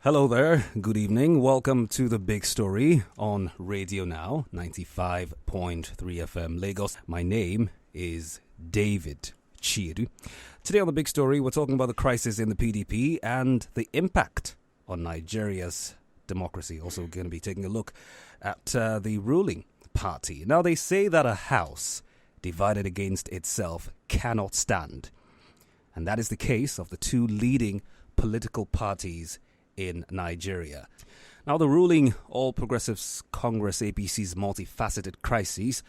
Hello there, good evening. Welcome to The Big Story on Radio Now, 95.3 FM Lagos. My name is David Chiedu. Today on The Big Story, we're talking about the crisis in the PDP and the impact on Nigeria's democracy. Also going to be taking a look at the ruling party. Now, they say that a house divided against itself cannot stand. And that is the case of the two leading political parties in Nigeria. Now, the ruling All Progressives Congress APC's multifaceted crisis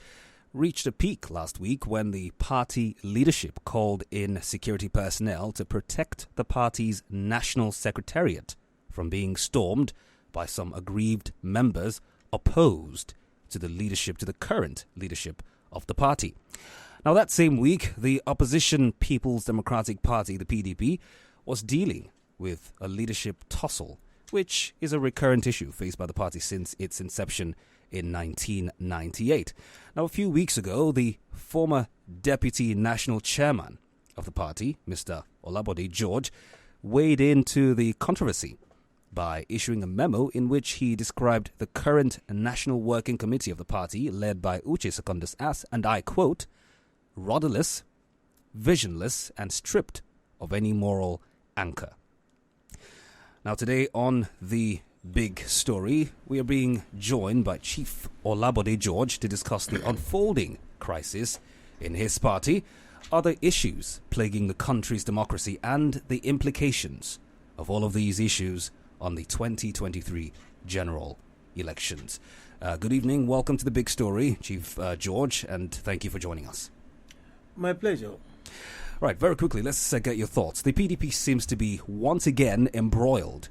reached a peak last week when the party leadership called in security personnel to protect the party's national secretariat from being stormed by some aggrieved members opposed to the current leadership of the party. Now, that same week, the opposition People's Democratic Party, the PDP, was dealing with a leadership tussle, which is a recurrent issue faced by the party since its inception in 1998. Now, a few weeks ago, the former deputy national chairman of the party, Mr. Olaniran Bode George, weighed into the controversy by issuing a memo in which he described the current National Working Committee of the party, led by Uche Secondus, as, and I quote, rudderless, visionless, and stripped of any moral anchor. Now, today on The Big Story, we are being joined by Chief Olaniran Bode George to discuss the unfolding crisis in his party, other issues plaguing the country's democracy, and the implications of all of these issues on the 2023 general elections. Good evening. Welcome to The Big Story, Chief George, and thank you for joining us. My pleasure. Right, very quickly, let's get your thoughts. The PDP seems to be once again embroiled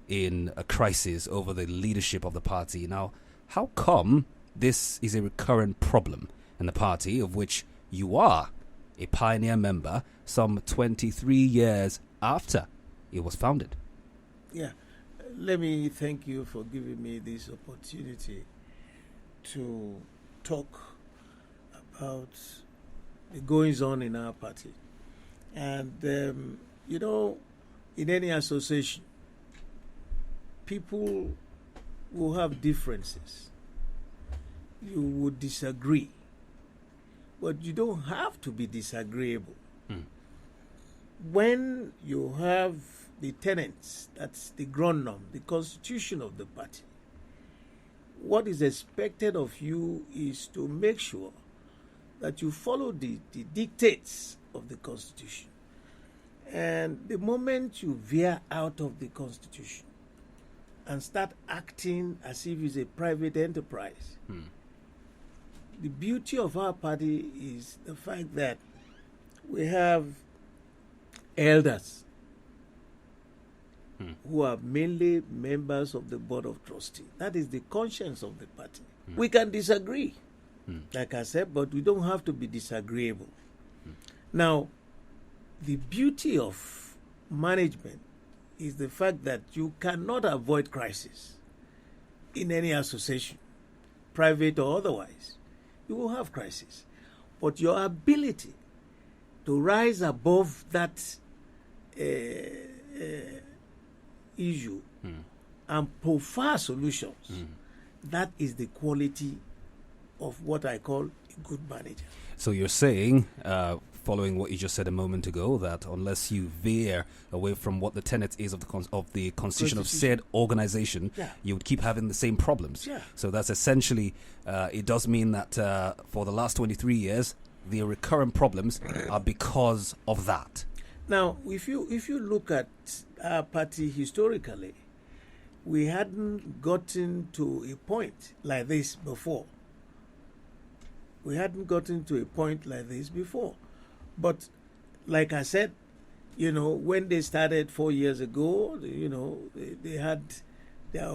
in a crisis over the leadership of the party. Now, how come this is a recurrent problem in the party, of which you are a pioneer member some 23 years after it was founded? Yeah, let me thank you for giving me this opportunity to talk about the goings on in our party. And, in any association, people will have differences. You would disagree. But you don't have to be disagreeable. When you have the tenets, that's the ground norm, the constitution of the party, what is expected of you is to make sure that you follow the dictates of the Constitution. And the moment you veer out of the Constitution and start acting as if it's a private enterprise, the beauty of our party is the fact that we have elders who are mainly members of the Board of Trustees. That is the conscience of the party. We can disagree, like I said, but we don't have to be disagreeable. Now, the beauty of management is the fact that you cannot avoid crisis in any association, private or otherwise. You will have crisis. But your ability to rise above that issue and provide solutions, that is the quality of what I call a good manager. So you're saying, following what you just said a moment ago, that unless you veer away from what the tenet is of the constitution of said organization, you would keep having the same problems. Yeah. So that's essentially, it does mean that for the last 23 years, the recurrent problems are because of that. Now, if you look at our party historically, we hadn't gotten to a point like this before. But like I said, when they started 4 years ago, they had their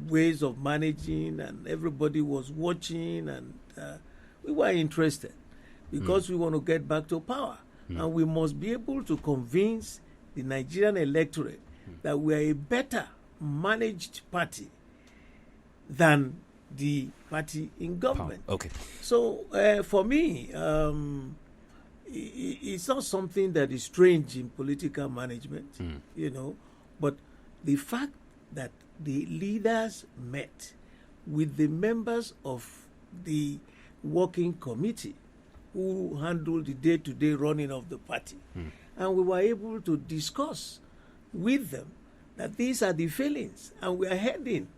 ways of managing and everybody was watching, and we were interested because we want to get back to power. And we must be able to convince the Nigerian electorate that we are a better managed party than the party in government. Okay. So for me, it's not something that is strange in political management, but the fact that the leaders met with the members of the working committee who handled the day-to-day running of the party. And we were able to discuss with them that these are the failings, and we are heading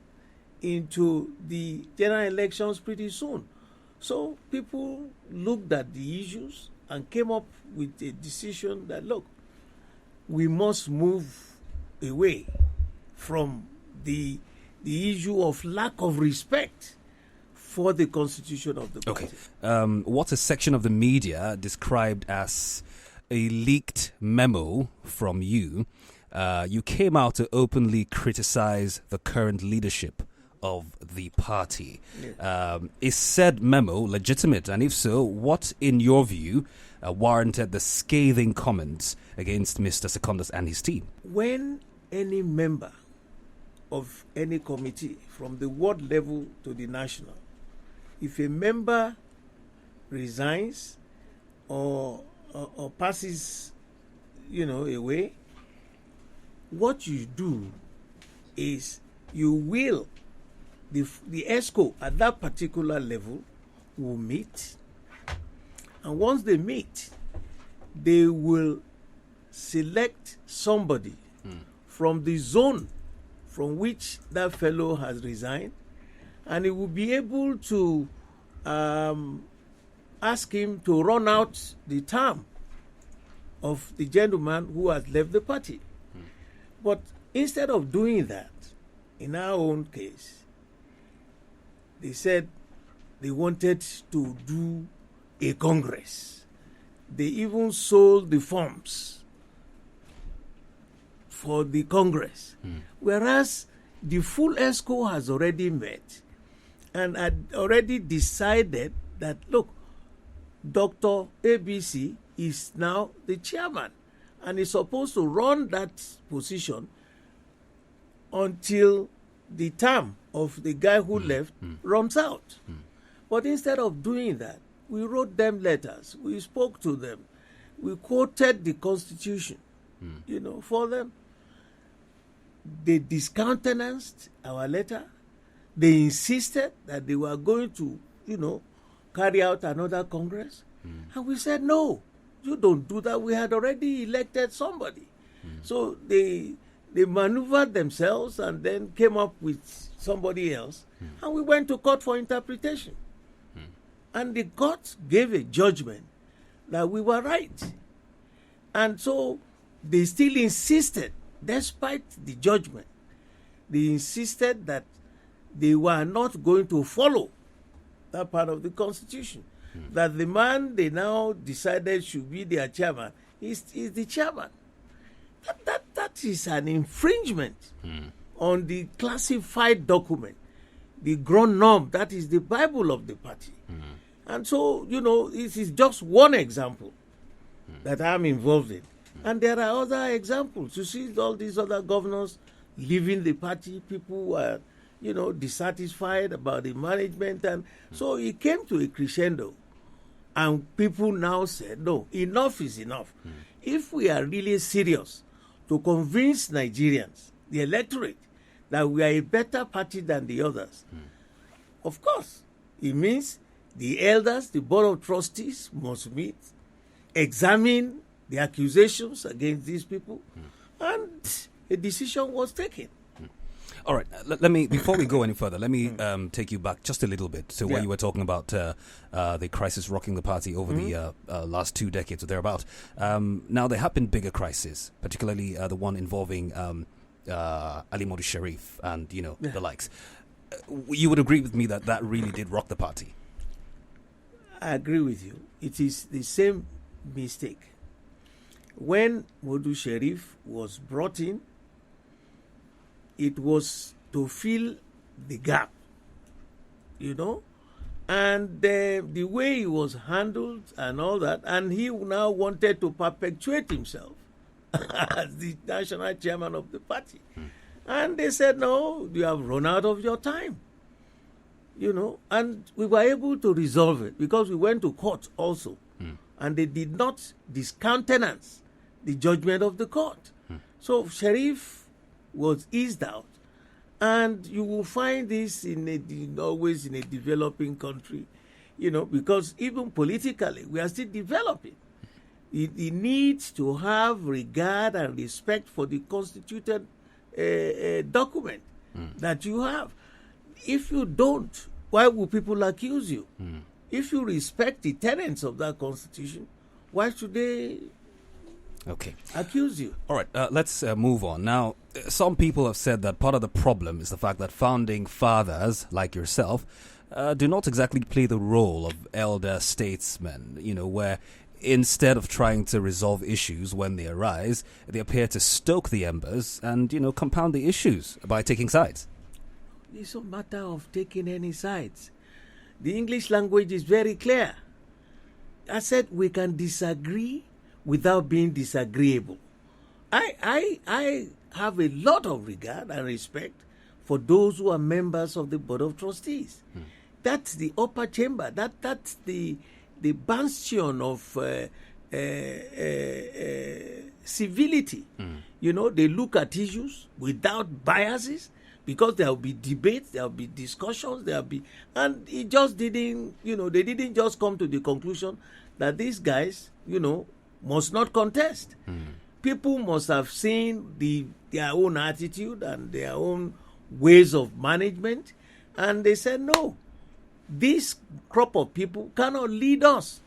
into the general elections pretty soon. So people looked at the issues and came up with a decision that, look, we must move away from the issue of lack of respect for the constitution of the party. Okay. What a section of the media described as a leaked memo from you. You came out to openly criticize the current leadership of the party. Yes. Is said memo legitimate? And if so, what, in your view, warranted the scathing comments against Mr. Secondus and his team? When any member of any committee, from the ward level to the national, if a member resigns or passes, away, what you do is you will, the ESCO at that particular level will meet, and once they meet, they will select somebody from the zone from which that fellow has resigned, and he will be able to ask him to run out the term of the gentleman who has left the party. But instead of doing that, in our own case, they said they wanted to do a congress. They even sold the forms for the congress, whereas the full ESCO has already met and had already decided that, look, Dr. ABC is now the chairman and is supposed to run that position until the term of the guy who left runs out. But instead of doing that, we wrote them letters, we spoke to them, we quoted the Constitution, for them. They discountenanced our letter. They insisted that they were going to, carry out another Congress. And we said, no, you don't do that. We had already elected somebody. So they maneuvered themselves and then came up with somebody else. And we went to court for interpretation. And the court gave a judgment that we were right. And so they still insisted, despite the judgment, they insisted that they were not going to follow that part of the Constitution. That the man they now decided should be their chairman is the chairman. That is an infringement on the classified document, the grand norm, that is the Bible of the party. And so, this is just one example that I'm involved in. And there are other examples. You see all these other governors leaving the party, people are, dissatisfied about the management. And so it came to a crescendo. And people now said, no, enough is enough. If we are really serious to convince Nigerians, the electorate, that we are a better party than the others, of course, it means the elders, the board of trustees must meet, examine the accusations against these people, and a decision was taken. All right, let me, before we go any further, let me take you back just a little bit to what you were talking about, the crisis rocking the party over the last 2 decades or thereabout. Now, there have been bigger crises, particularly the one involving Ali Modu Sharif and, the likes. You would agree with me that that really did rock the party? I agree with you. It is the same mistake. When Modu Sharif was brought in, it was to fill the gap, and the way he was handled and all that, and he now wanted to perpetuate himself as the national chairman of the party. And they said, no, you have run out of your time, and we were able to resolve it because we went to court also, and they did not discountenance the judgment of the court. So Sharif was eased out, And you will find this always in a developing country, because even politically, we are still developing. It needs to have regard and respect for the constituted document that you have. If you don't, why will people accuse you? If you respect the tenets of that constitution, why should they accuse you? All right, let's move on. Now, some people have said that part of the problem is the fact that founding fathers, like yourself, do not exactly play the role of elder statesmen, where instead of trying to resolve issues when they arise, they appear to stoke the embers and, compound the issues by taking sides. It's a matter of taking any sides. The English language is very clear. I said we can disagree without being disagreeable. I have a lot of regard and respect for those who are members of the Board of Trustees. That's the upper chamber. That's the bastion of civility. They look at issues without biases, because there will be debates, there will be discussions, and it just didn't, they didn't just come to the conclusion that these guys, must not contest. People must have seen their own attitude and their own ways of management, and they said, no, this crop of people cannot lead us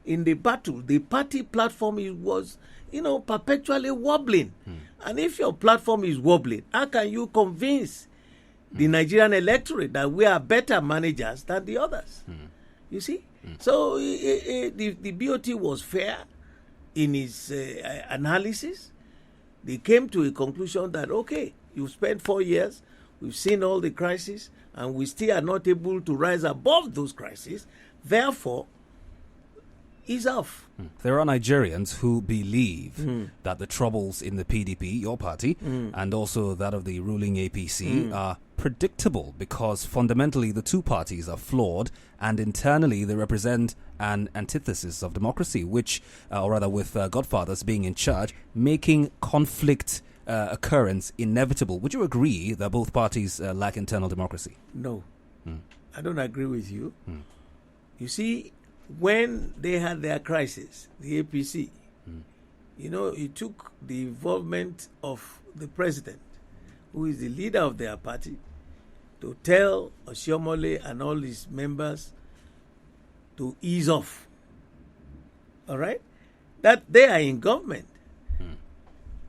in the battle. The party platform was, perpetually wobbling. And if your platform is wobbling, how can you convince the Nigerian electorate that we are better managers than the others? You see? So the BOT was fair in its analysis. They came to a conclusion that, okay, you've spent 4 years, we've seen all the crises, and we still are not able to rise above those crises. Therefore, ease off. There are Nigerians who believe that the troubles in the PDP, your party, and also that of the ruling APC are predictable, because fundamentally the two parties are flawed and internally they represent an antithesis of democracy, which, or rather with godfathers being in charge, making conflict occurrence inevitable. Would you agree that both parties lack internal democracy? No, I don't agree with you. You see, when they had their crisis, the APC, it took the involvement of the president, who is the leader of their party, to tell Oshiomhole and all his members to ease off. All right? That they are in government.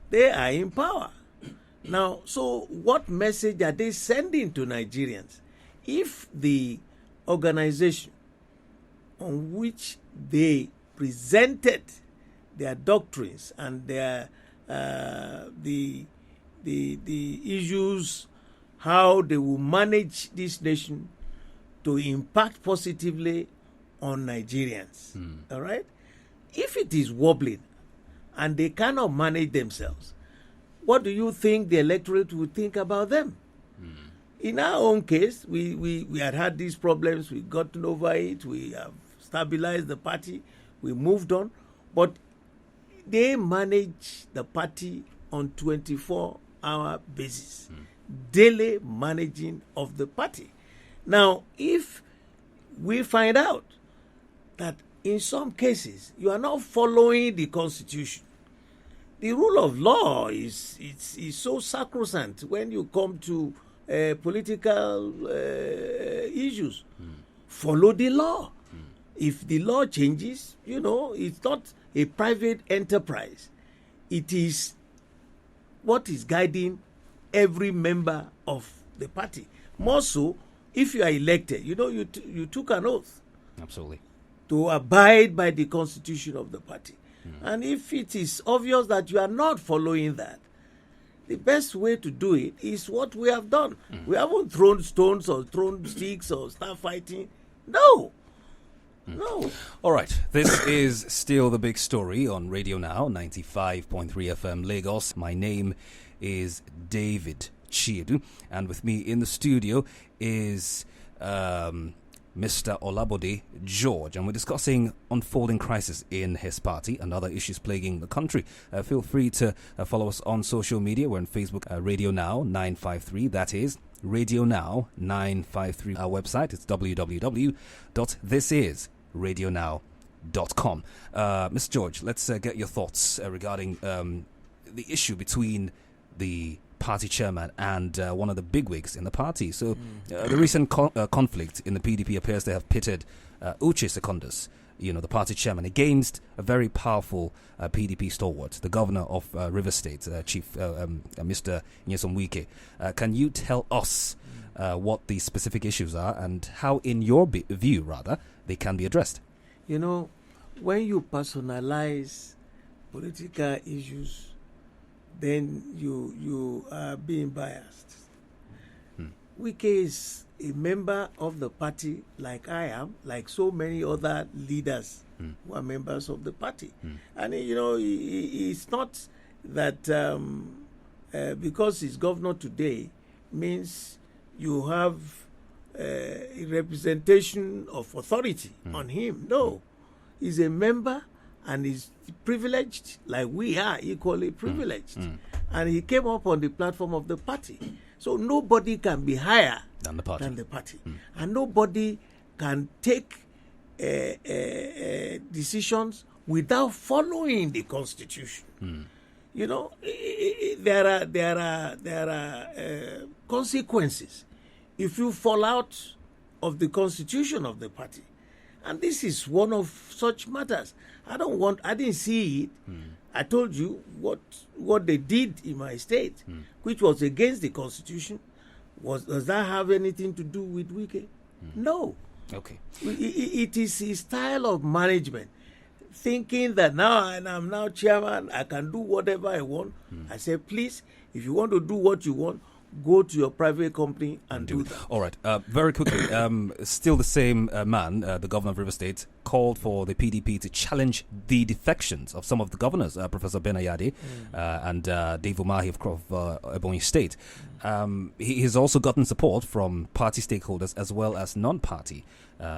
They are in power. Now, so what message are they sending to Nigerians? If the organization on which they presented their doctrines and their the issues, how they will manage this nation to impact positively on Nigerians, all right? If it is wobbling and they cannot manage themselves, what do you think the electorate would think about them? In our own case, we had these problems, we've gotten over it, we have stabilized the party, we moved on, but they manage the party on 24-hour basis, daily managing of the party. Now, if we find out that in some cases you are not following the constitution, the rule of law is so sacrosanct when you come to political issues. Follow the law. If the law changes, it's not a private enterprise. It is what is guiding every member of the party. More so, if you are elected, you took an oath. Absolutely. To abide by the constitution of the party. And if it is obvious that you are not following that, the best way to do it is what we have done. We haven't thrown stones or thrown sticks or start fighting. No. No. All right. This is still the big story on Radio Now, 95.3 FM Lagos. My name is David Chiedu, and with me in the studio is Mr. Bode George, and we're discussing unfolding crisis in his party and other issues plaguing the country. Feel free to follow us on social media. We're on Facebook, Radio Now 953. That is Radio Now 953. Our website is www.thisisradionow.com. Mr. George, let's get your thoughts regarding the issue between the party chairman and one of the bigwigs in the party. So the recent conflict in the PDP appears to have pitted Uche Secondus, the party chairman, against a very powerful PDP stalwart, the governor of River State, Chief Mr. Nyesom Wike. Can you tell us what the specific issues are and how, in your view, rather, they can be addressed? When you personalize political issues, then you are being biased. Wike is a member of the party, like I am, like so many other leaders who are members of the party. And, it's not that because he's governor today means you have a representation of authority on him. No, he's a member and is privileged, like we are equally privileged. And he came up on the platform of the party. So nobody can be higher than the party. And nobody can take decisions without following the Constitution. There are consequences if you fall out of the Constitution of the party. And this is one of such matters. I didn't see it. I told you what they did in my state, which was against the Constitution. Does that have anything to do with Wike? No. Okay. It is his style of management, thinking that now I'm now chairman, I can do whatever I want. I say, please, if you want to do what you want, go to your private company and do that. All right. Very quickly, still the same man, the governor of River State, called for the PDP to challenge the defections of some of the governors, Professor Ben Ayade and Dave Umahi of Ebonyi State. He has also gotten support from party stakeholders as well as non-party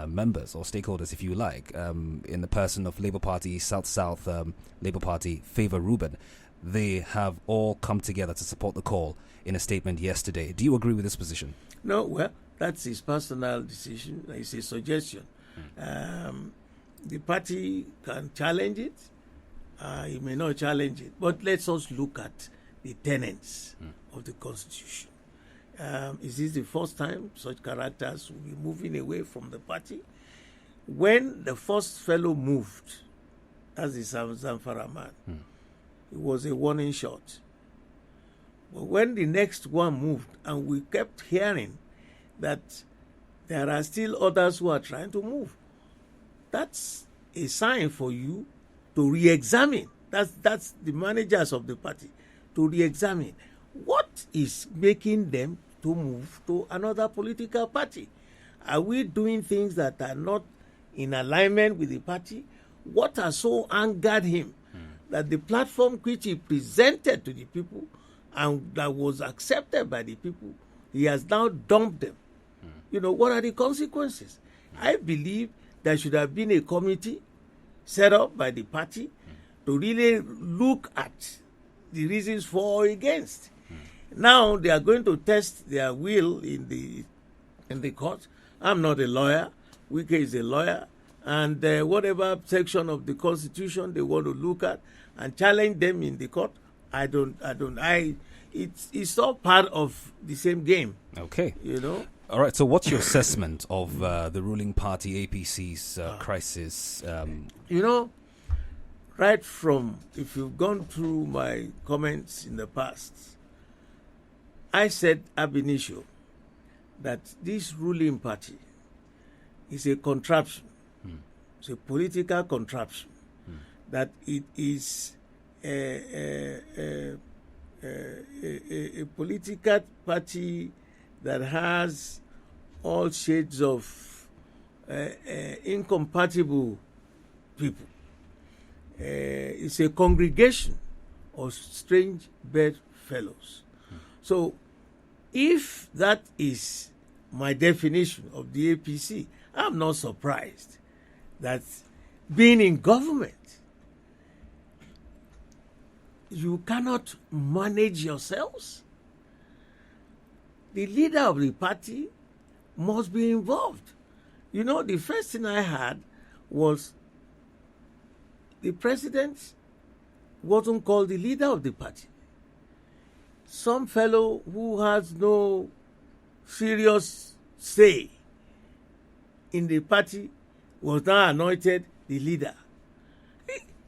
members or stakeholders, if you like, in the person of Labour Party, South Labour Party, Favour Ruben. They have all come together to support the call in a statement yesterday. Do you agree with this position? No, well, that's his personal decision. It's a suggestion. The party can challenge it. He may not challenge it. But let's also look at the tenets of the Constitution. Is this the first time such characters will be moving away from the party? When the first fellow moved, as the Zamfara man, it was a warning shot. But when the next one moved, and we kept hearing that there are still others who are trying to move, that's a sign for you to re-examine. That's the managers of the party, to re-examine what is making them to move to another political party. Are we doing things that are not in alignment with the party? What has so angered him that the platform which he presented to the people and that was accepted by the people, he has now dumped them? What are the consequences? I believe there should have been a committee set up by the party to really look at the reasons for or against. Now they are going to test their will in the court. I'm not a lawyer. Wike is a lawyer. And whatever section of the Constitution they want to look at and challenge them in the court, it's all part of the same game. Okay. All right. So what's your assessment of the ruling party APC's crisis? Right from, if you've gone through my comments in the past, I said ab initio that this ruling party is a contraption. It's a political contraption. That it is a political party that has all shades of incompatible people. It's a congregation of strange bedfellows. So if that is my definition of the APC, I'm not surprised that being in government, you cannot manage yourselves. The leader of the party must be involved. You know, the first thing I had was the president wasn't called the leader of the party. Some fellow who has no serious say in the party was now anointed the leader.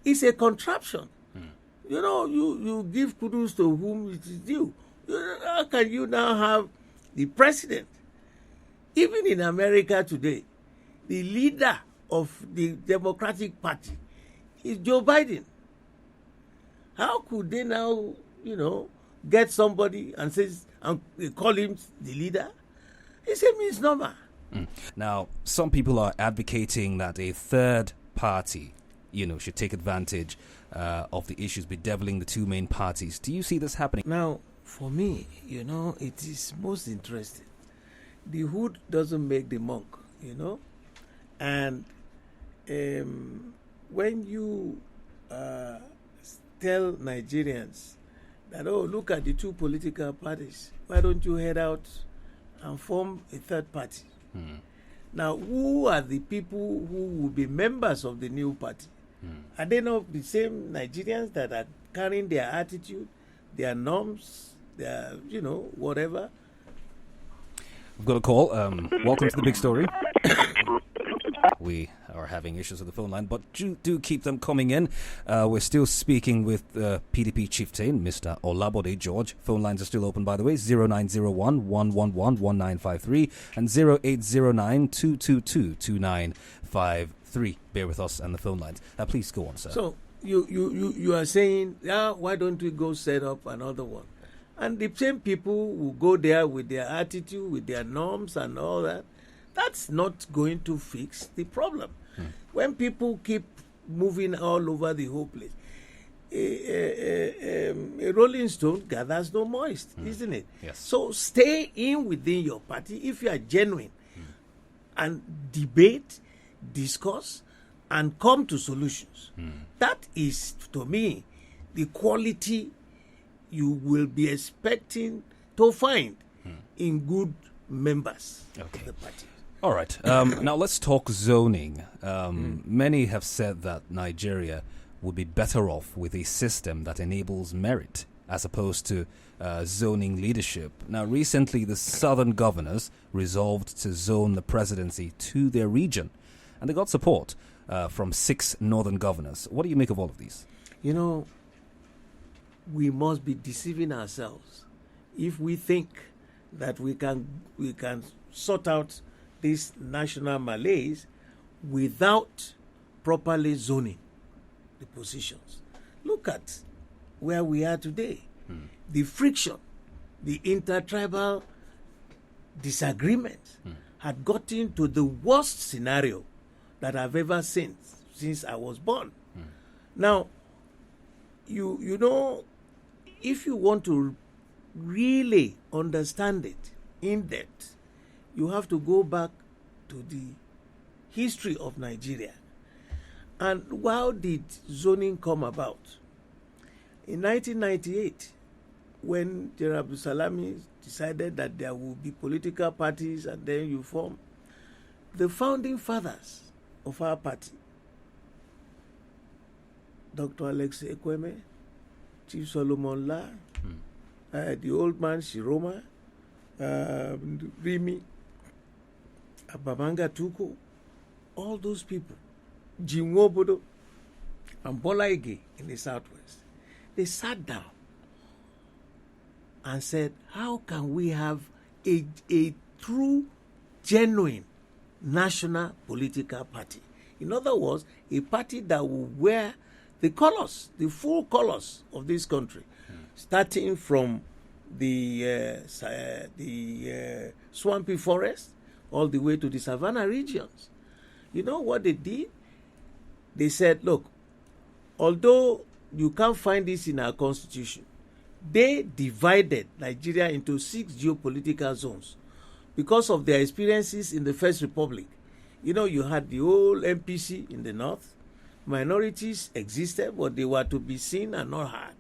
It's a contraption. You know, you give kudos to whom it is due. How can you now have the president? Even in America today, the leader of the Democratic Party is Joe Biden. How could they now, get somebody and they call him the leader? It's a misnomer. Now, some people are advocating that a third party, should take advantage of the issues bedeviling the two main parties. Do you see this happening? Now, for me, it is most interesting. The hood doesn't make the monk, and when you tell Nigerians that, look at the two political parties, why don't you head out and form a third party? Now, who are the people who will be members of the new party? Are they not the same Nigerians that are carrying their attitude, their norms, their, whatever? We've got a call. Welcome to the big story. We are having issues with the phone line, but do keep them coming in. We're still speaking with PDP Chieftain, Mr. Bode George. Phone lines are still open, by the way, 0901 111 1953 and 0809 222 2953. Bear with us and the phone lines. Please go on, sir. So you are saying, why don't we go set up another one? And the same people will go there with their attitude, with their norms and all that. That's not going to fix the problem. When people keep moving all over the whole place, a rolling stone gathers no moist, isn't it? Yes. So stay in within your party if you are genuine and debate, discuss, and come to solutions. That is, to me, the quality you will be expecting to find in good members of the party. All right. Now let's talk zoning. Many have said that Nigeria would be better off with a system that enables merit as opposed to zoning leadership. Now, recently, the southern governors resolved to zone the presidency to their region, and they got support from 6 northern governors. What do you make of all of these? We must be deceiving ourselves if we think that we can sort out this national malaise without properly zoning the positions. Look at where we are today. The friction, the intertribal disagreement had gotten to the worst scenario that I've ever seen since I was born. Now, you know, if you want to really understand it in depth, you have to go back to the history of Nigeria. And how did zoning come about? In 1998, when General Salami decided that there would be political parties and then you form, the founding fathers of our party, Dr. Alex Ekweme, Chief Solomon La, the old man Shiroma, Rimi, Abamanga Tuko, all those people, Jim Wobodo, and Bola Ige in the southwest, they sat down and said, how can we have a true, genuine national political party? In other words, a party that will wear the colors, the full colors of this country, starting from the swampy forest all the way to the savanna regions. You know what they did? They said, look, although you can't find this in our constitution, they divided Nigeria into 6 geopolitical zones because of their experiences in the First Republic. You had the whole MPC in the north. Minorities existed, but they were to be seen and not heard.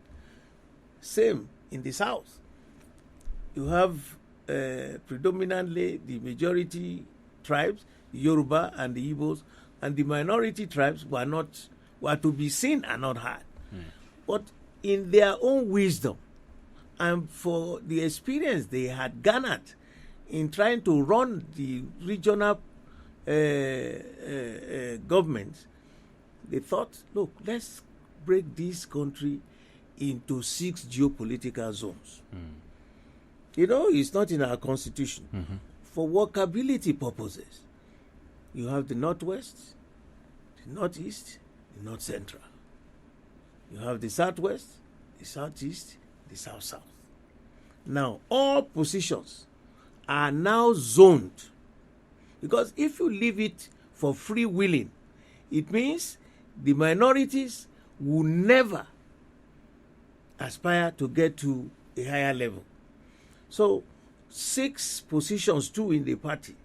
Same in the south. You have predominantly the majority tribes, the Yoruba and the Igbos, and the minority tribes were to be seen and not heard. But in their own wisdom and for the experience they had garnered in trying to run the regional governments, they thought, look, let's break this country into 6 geopolitical zones. It's not in our constitution. For workability purposes, you have the northwest, the northeast, the north central. You have the southwest, the southeast, the south-south. Now, all positions are now zoned, because if you leave it for free willing, it means the minorities will never aspire to get to a higher level. So 6 positions too in the party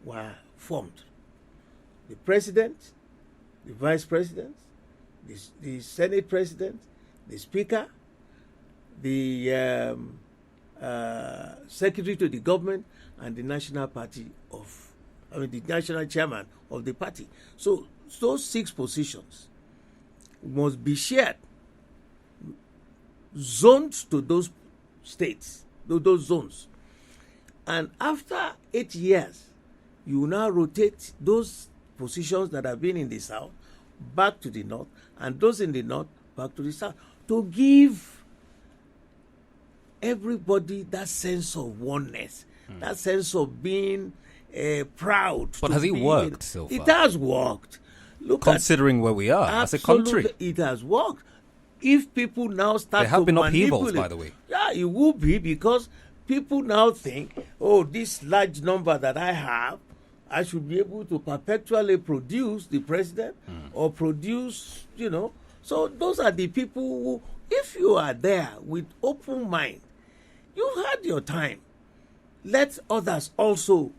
were formed. The president, the vice president, the senate president, the speaker, the secretary to the government, and the national chairman of the party. So those 6 positions must be shared, zoned to those states, those zones. And after 8 years, you now rotate those positions that have been in the south back to the north, and those in the north back to the south, to give everybody that sense of oneness, that sense of being proud. But has it worked so far? It has worked. Considering where we are as a country. It has worked. If people now start there have to been manipulate, upheavals, by the way. Yeah, it will be, because people now think, oh, this large number that I have, I should be able to perpetually produce the president or produce, So those are the people who, if you are there with open mind, you had your time. Let others also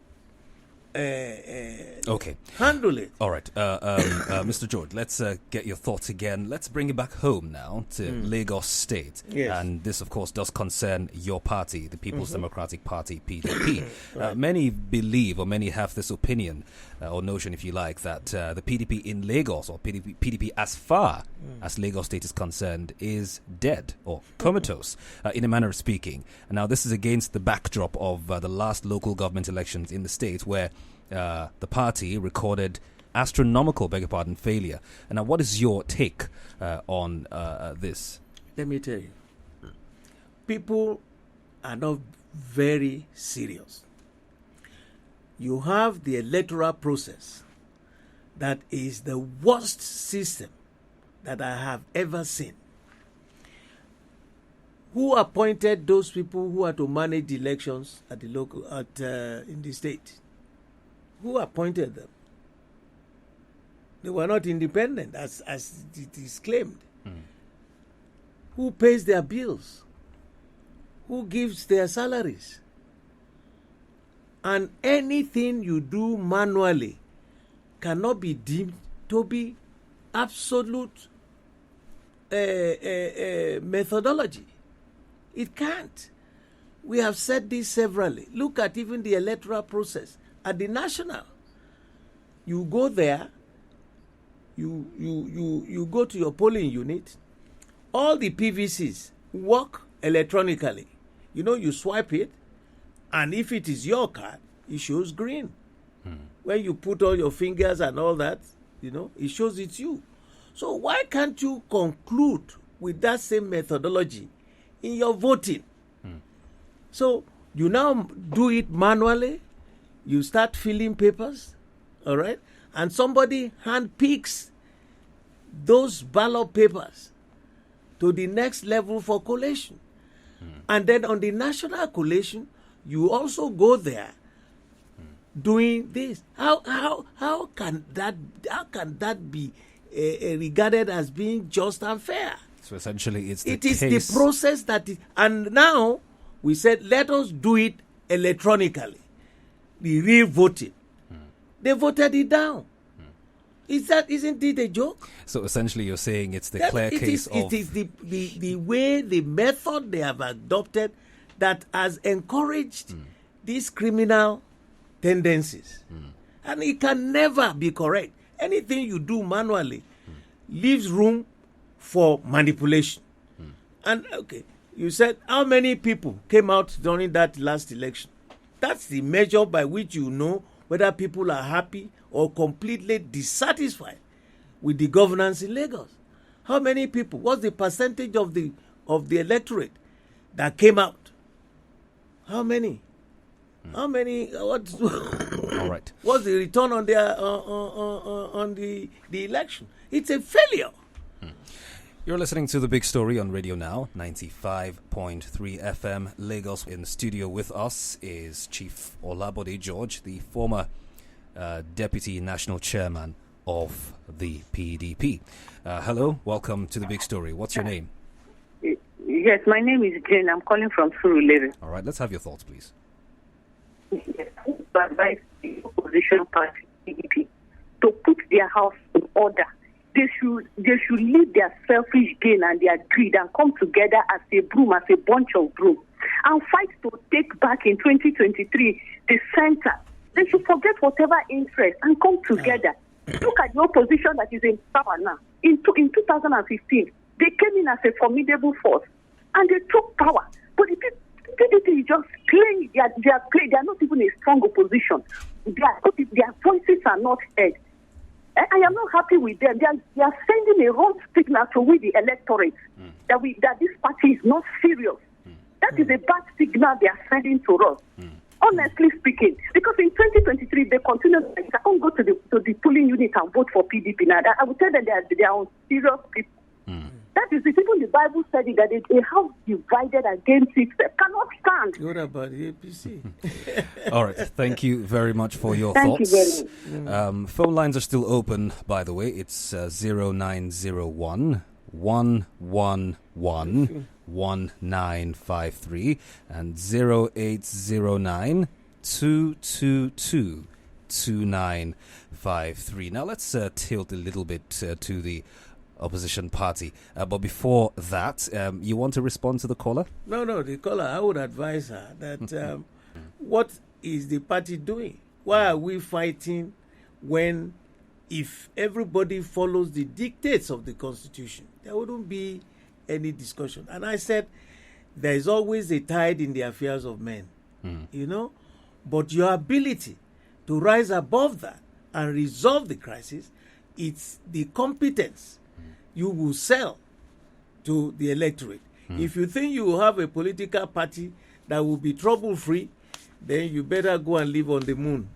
handle it. All right. Mr. George, let's get your thoughts again. Let's bring it back home now to Lagos State. Yes. And this, of course, does concern your party, the People's Democratic Party, PDP. Right. Many believe, or many have this opinion, or notion, if you like, that the PDP in Lagos, or PDP as far as Lagos State is concerned, is dead or comatose, in a manner of speaking. And now this is against the backdrop of the last local government elections in the state, where the party recorded astronomical, failure. And now, what is your take on this? Let me tell you, people are not very serious. You have the electoral process that is the worst system that I have ever seen. Who appointed those people who are to manage the elections at the local, in the state? Who appointed them? They were not independent, as it is claimed. Who pays their bills? Who gives their salaries? And anything you do manually cannot be deemed to be absolute methodology. It can't. We have said this severally. Look at even the electoral process at the national. You go there, you go to your polling unit. All the PVCs work electronically. You swipe it, and if it is your card, it shows green. When you put all your fingers and all that, it shows it's you. So why can't you conclude with that same methodology in your voting? So you now do it manually. You start filling papers, all right? And somebody handpicks those ballot papers to the next level for collation. And then on the national collation, you also go there doing this. How can that be regarded as being just and fair? So essentially, it's the it is case. The process that is, and now we said, let us do it electronically. The real voting. They voted it down. Isn't it a joke? So essentially you're saying it's the clear case of... It is the way, the method they have adopted that has encouraged these criminal tendencies. And it can never be correct. Anything you do manually leaves room for manipulation. And, okay, you said how many people came out during that last election? That's the measure by which you know whether people are happy or completely dissatisfied with the governance in Lagos. How many people? What's the percentage of the electorate that came out? How many? How many? What? All right. What's the return on their on the election? It's a failure. You're listening to The Big Story on Radio Now, 95.3 FM, Lagos. In the studio with us is Chief Bode George, the former Deputy National Chairman of the PDP. Hello, welcome to The Big Story. What's your name? Yes, my name is Jane. I'm calling from Surulere. All right, let's have your thoughts, please. Yes, I advise the opposition party, PDP, to put their house in order. They should leave their selfish gain and their greed and come together as a broom, as a bunch of broom, and fight to take back in 2023 the center. They should forget whatever interest and come together. Look at the opposition that is in power now. In 2015, they came in as a formidable force and they took power. But the PDP is just playing. They are not even a strong opposition. Their voices are not heard. I am not happy with them. They are sending a wrong signal to we the electorate that this party is not serious. That is a bad signal they are sending to us. Honestly speaking, because in 2023 they continue. I can't go to the polling unit and vote for PDP now. I would tell them they are serious people. That is it. Even the Bible said it, that a house divided against itself cannot stand. What about the APC? All right. Thank you very much for your Thank thoughts. you very much. Phone lines are still open, by the way. It's 0901 111 1953 and 0809 222 2953. Now let's tilt a little bit to the opposition party. But before that, you want to respond to the caller? No, the caller, I would advise her that what is the party doing? Why are we fighting when if everybody follows the dictates of the Constitution, there wouldn't be any discussion. And I said, there is always a tide in the affairs of men, but your ability to rise above that and resolve the crisis, it's the competence you will sell to the electorate. If you think you will have a political party that will be trouble-free, then you better go and live on the moon.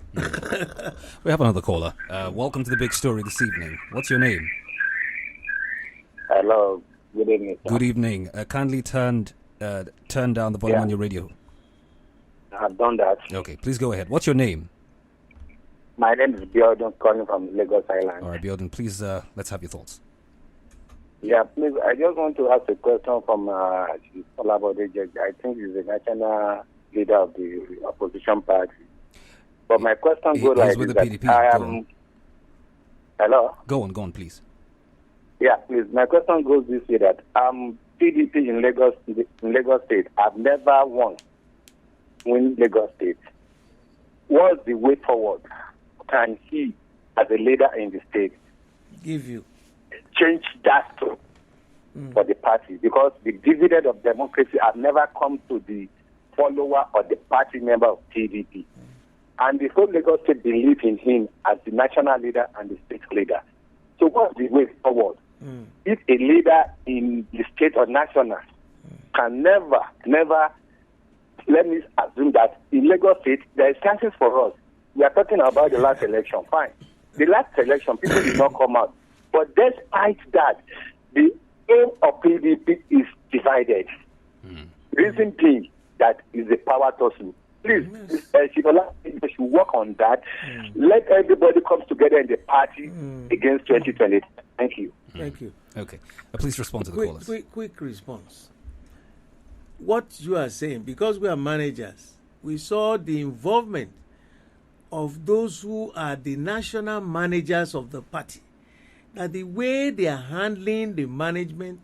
We have another caller. Welcome to The Big Story this evening. What's your name? Hello. Good evening, sir. Good evening. Kindly turn down the volume on your radio. I have done that. Okay, please go ahead. What's your name? My name is Bode, calling from Lagos Island. All right, Bode, please, let's have your thoughts. Yeah, please, I just want to ask a question from Bode George. I think he's the national leader of the opposition party. But my question goes like with this, the PDP. I am... Hello? Go on, please. Yeah, please. My question goes this way, that PDP in Lagos State have never won Lagos State. What's the way forward? Can he, as a leader in the state, change that tone for the party? Because the dividend of democracy have never come to the follower or the party member of PDP. And the whole Lagos State believe in him as the national leader and the state leader. So what's the way forward? If a leader in the state or national can never, let me assume that in Lagos State, there is chances for us. We are talking about the last election, fine. The last election, people did not come out. But despite that, the aim of PDP is divided. Reason being that is the power tussle. Please, they should work on that. Let everybody come together in the party against 2020. Thank you. Thank you. Okay. Please respond to the callers. Quick response. What you are saying, because we are managers, we saw the involvement of those who are the national managers of the party, that the way they are handling the management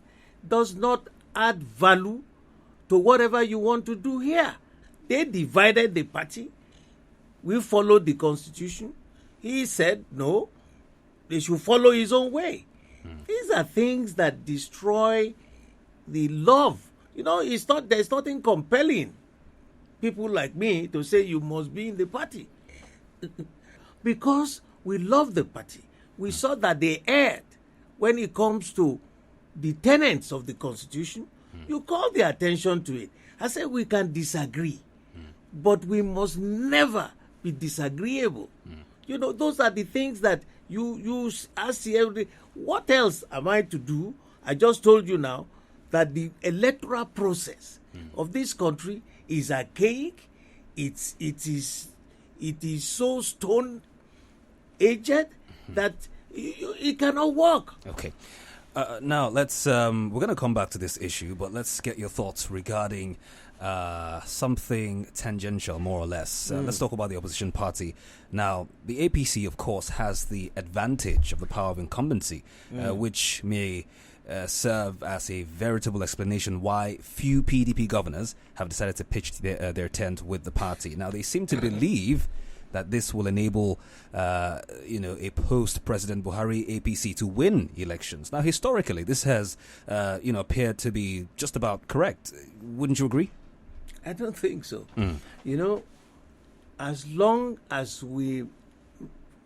does not add value to whatever you want to do here. They divided the party. We followed the constitution. He said no, they should follow his own way. These are things that destroy the love. There's nothing compelling people like me to say you must be in the party. Because we love the party. We saw that they erred when it comes to the tenets of the constitution. You call their attention to it. I said we can disagree, but we must never be disagreeable. Those are the things that you ask every. What else am I to do? I just told you now that the electoral process of this country is archaic. It is so stone aged that it cannot work. Okay. Now let's we're going to come back to this issue, but let's get your thoughts regarding something tangential, more or less. Let's talk about the opposition party. Now, the APC, of course, has the advantage of the power of incumbency, which may serve as a veritable explanation why few PDP governors have decided to pitch their tent with the party. Now, they seem to believe that this will enable, a post-President Buhari APC to win elections. Now, historically, this has, appeared to be just about correct. Wouldn't you agree? I don't think so. As long as we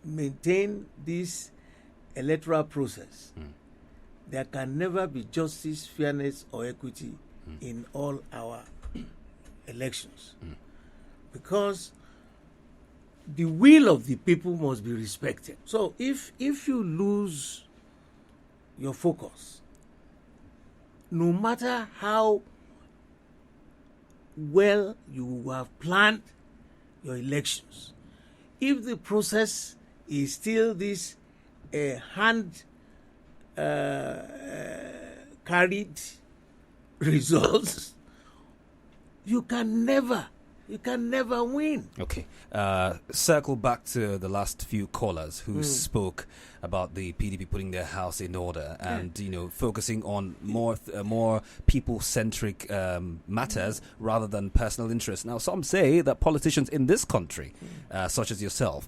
maintain this electoral process, there can never be justice, fairness, or equity in all our elections. Because the will of the people must be respected. So if you lose your focus, no matter how well you have planned your elections, if the process is still this hand carried results, you can never win. Okay. Circle back to the last few callers who spoke about the PDP putting their house in order and focusing on more people-centric matters rather than personal interests. Now, some say that politicians in this country, such as yourself,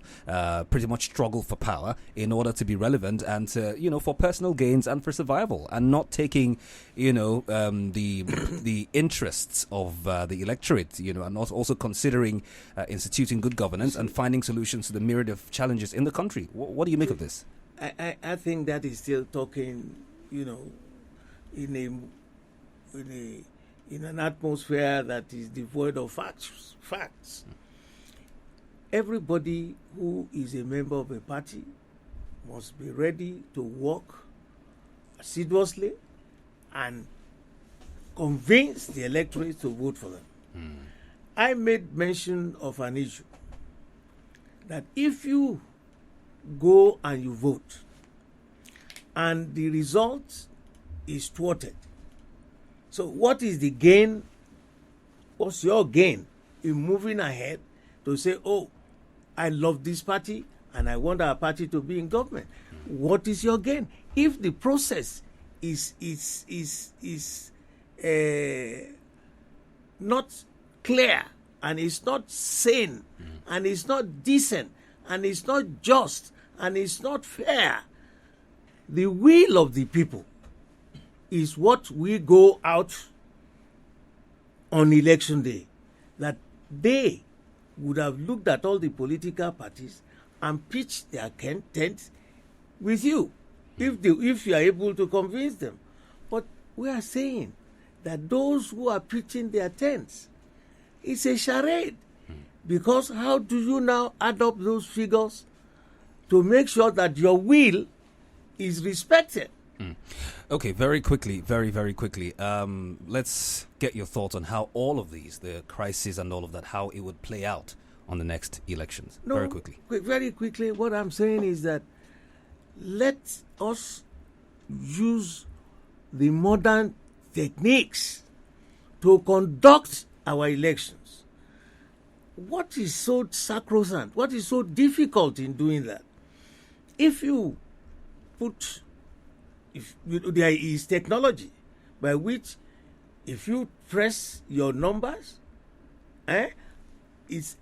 pretty much struggle for power in order to be relevant and to, for personal gains and for survival, and not taking the interests of the electorate, and not also considering instituting good governance and finding solutions to the myriad of challenges in the country. What do you make of this? I think that is still talking, in an atmosphere that is devoid of facts. Everybody who is a member of a party must be ready to work assiduously and convince the electorate to vote for them. I made mention of an issue that if you go and you vote and the result is thwarted, so what is the gain? What's your gain in moving ahead to say, oh, I love this party and I want our party to be in government? What is your gain if the process is not clear and it's not sane and it's not decent and it's not just and it's not fair? The will of the people is what we go out on election day, that they would have looked at all the political parties and pitched their tent with you if you are able to convince them. But we are saying that those who are pitching their tents, it's a charade. Because how do you now add up those figures to make sure that your will is respected? Okay, very quickly, very quickly. Let's get your thoughts on how all of these, the crisis and all of that, how it would play out on the next elections. Very quickly. Very quickly, what I'm saying is that let us use the modern techniques to conduct our elections. what is so sacrosanct? What is so difficult in doing that? If you put, there is technology by which if you press your numbers, it's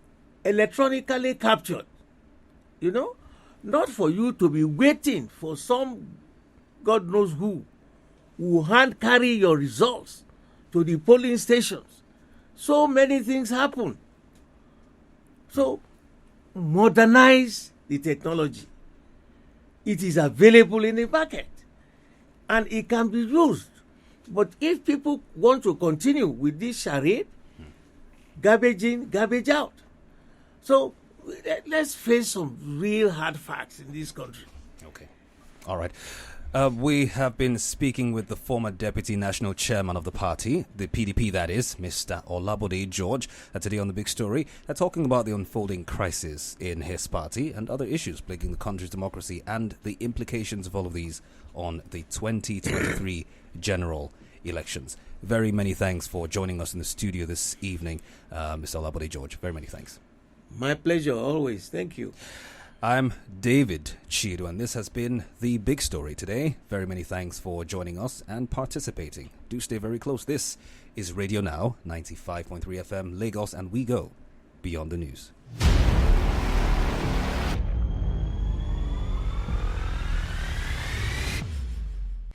electronically captured. Not for you to be waiting for some God knows who will hand carry your results to the polling stations. So many things happen. So modernize the technology. It is available in the market and it can be used. But if people want to continue with this charade, garbage in, garbage out. So let's face some real hard facts in this country. Okay. All right. We have been speaking with the former Deputy National Chairman of the party, the PDP that is, Mr. Bode George, today on The Big Story, talking about the unfolding crisis in his party and other issues plaguing the country's democracy and the implications of all of these on the 2023 general elections. Very many thanks for joining us in the studio this evening, Mr. Bode George. Very many thanks. My pleasure, always. Thank you. I'm David Chiedu, and this has been The Big Story today. Very many thanks for joining us and participating. Do stay very close. This is Radio Now, 95.3 FM, Lagos, and we go beyond the news.